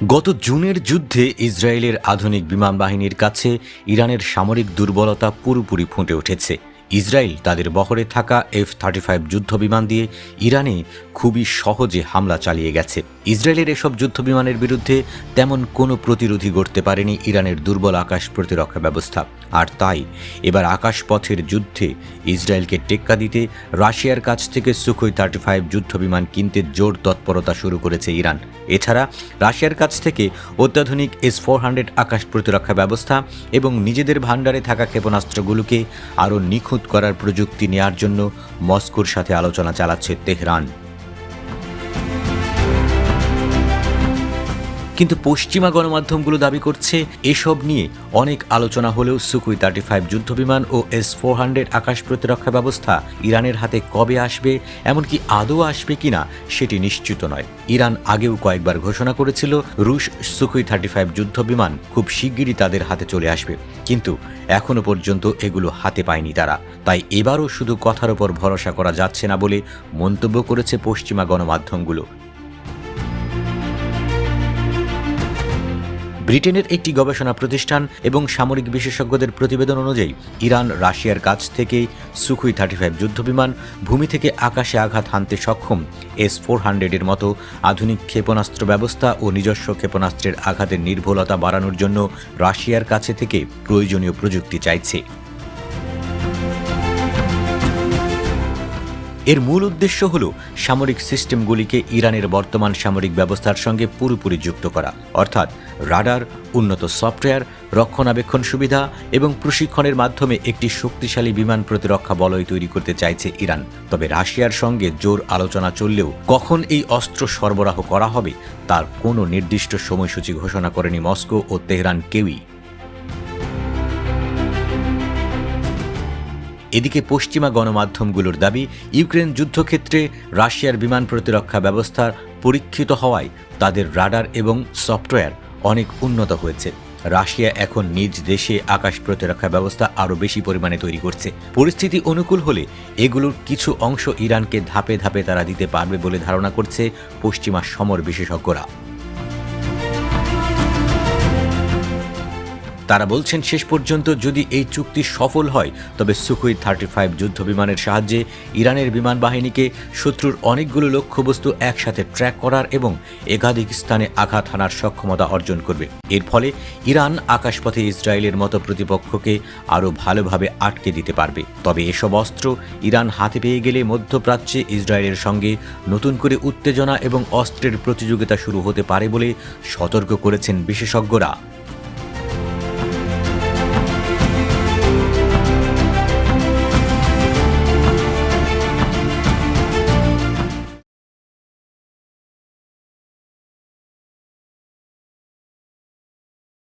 গত জুনের যুদ্ধে ইসরায়েলের আধুনিক বিমান বাহিনীর কাছে ইরানের সামরিক দুর্বলতা পুরোপুরি ফুটে উঠেছে। ইসরায়েল তাদের বহরে থাকা F-35 যুদ্ধবিমান দিয়ে ইরানে খুবই সহজে হামলা চালিয়ে গেছে। ইসরায়েলের এসব যুদ্ধবিমানের বিরুদ্ধে তেমন কোনো প্রতিরোধী গড়তে পারেনি ইরানের দুর্বল আকাশ প্রতিরক্ষা ব্যবস্থা। আর তাই এবার আকাশপথের যুদ্ধে ইসরায়েলকে টেক্কা দিতে রাশিয়ার কাছ থেকে সুখোই 35 যুদ্ধবিমান কিনতে জোর তৎপরতা শুরু করেছে ইরান। এছাড়া রাশিয়ার কাছ থেকে অত্যাধুনিক S-400 আকাশ প্রতিরক্ষা ব্যবস্থা এবং নিজেদের ভাণ্ডারে থাকা ক্ষেপণাস্ত্রগুলোকে আরও নিখুঁত করার প্রযুক্তি নেয়ার জন্য মস্কোর সাথে আলোচনা চালাচ্ছে তেহরান। কিন্তু পশ্চিমা গণমাধ্যমগুলো দাবি করছে এসব নিয়ে অনেক আলোচনা হলেও সুখোই 35 যুদ্ধবিমান ও S-400 আকাশ প্রতিরক্ষা ব্যবস্থা ইরানের হাতে কবে আসবে, এমনকি আদৌ আসবে কিনা সেটি নিশ্চিত নয়। ইরান আগেও কয়েকবার ঘোষণা করেছিল রুশ সুখোই 35 যুদ্ধবিমান খুব শিগগিরই তাদের হাতে চলে আসবে, কিন্তু এখনো পর্যন্ত এগুলো হাতে পায়নি তারা। তাই এবারও শুধু কথার ওপর ভরসা করা যাচ্ছে না বলে মন্তব্য করেছে পশ্চিমা গণমাধ্যমগুলো। ব্রিটেনের একটি গবেষণা প্রতিষ্ঠান এবং সামরিক বিশেষজ্ঞদের প্রতিবেদন অনুযায়ী ইরান রাশিয়ার কাছ থেকে সুখোই 35 যুদ্ধবিমান, ভূমি থেকে আকাশে আঘাত হানতে সক্ষম S-400 এর মতো আধুনিক ক্ষেপণাস্ত্র ব্যবস্থা ও নিজস্ব ক্ষেপণাস্ত্রের আঘাতের নির্ভুলতা বাড়ানোর জন্য রাশিয়ার কাছে থেকে প্রয়োজনীয় প্রযুক্তি চাইছে। এর মূল উদ্দেশ্য হল সামরিক সিস্টেমগুলিকে ইরানের বর্তমান সামরিক ব্যবস্থার সঙ্গে পুরোপুরি যুক্ত করা, অর্থাৎ রাডার, উন্নত সফটওয়্যার, রক্ষণাবেক্ষণ সুবিধা এবং প্রশিক্ষণের মাধ্যমে একটি শক্তিশালী বিমান প্রতিরক্ষা বলয় তৈরি করতে চাইছে ইরান। তবে রাশিয়ার সঙ্গে জোর আলোচনা চললেও কখন এই অস্ত্র সরবরাহ করা হবে তার কোনো নির্দিষ্ট সময়সূচি ঘোষণা করেনি মস্কো ও তেহরান কেউই। এদিকে পশ্চিমা গণমাধ্যমগুলোর দাবি, ইউক্রেন যুদ্ধক্ষেত্রে রাশিয়ার বিমান প্রতিরক্ষা ব্যবস্থার পরীক্ষিত হওয়ায় তাদের রাডার এবং সফটওয়্যার অনেক উন্নত হয়েছে। রাশিয়া এখন নিজ দেশে আকাশ প্রতিরক্ষা ব্যবস্থা আরও বেশি পরিমাণে তৈরি করছে। পরিস্থিতি অনুকূল হলে এগুলোর কিছু অংশ ইরানকে ধাপে ধাপে তারা দিতে পারবে বলে ধারণা করছে পশ্চিমা সমর বিশেষজ্ঞরা। তারা বলছেন, শেষ পর্যন্ত যদি এই চুক্তি সফল হয় তবে সুখোই 35 যুদ্ধবিমানের সাহায্যে ইরানের বিমান বাহিনীকে শত্রুর অনেকগুলো লক্ষ্যবস্তু একসাথে ট্র্যাক করার এবং একাধিক স্থানে আঘাত হানার সক্ষমতা অর্জন করবে। এর ফলে ইরান আকাশপথে ইসরায়েলের মতো প্রতিপক্ষকে আরও ভালোভাবে আটকে দিতে পারবে। তবে এসব অস্ত্র ইরান হাতে পেয়ে গেলে মধ্যপ্রাচ্যে ইসরায়েলের সঙ্গে নতুন করে উত্তেজনা এবং অস্ত্রের প্রতিযোগিতা শুরু হতে পারে বলে সতর্ক করেছেন বিশেষজ্ঞরা।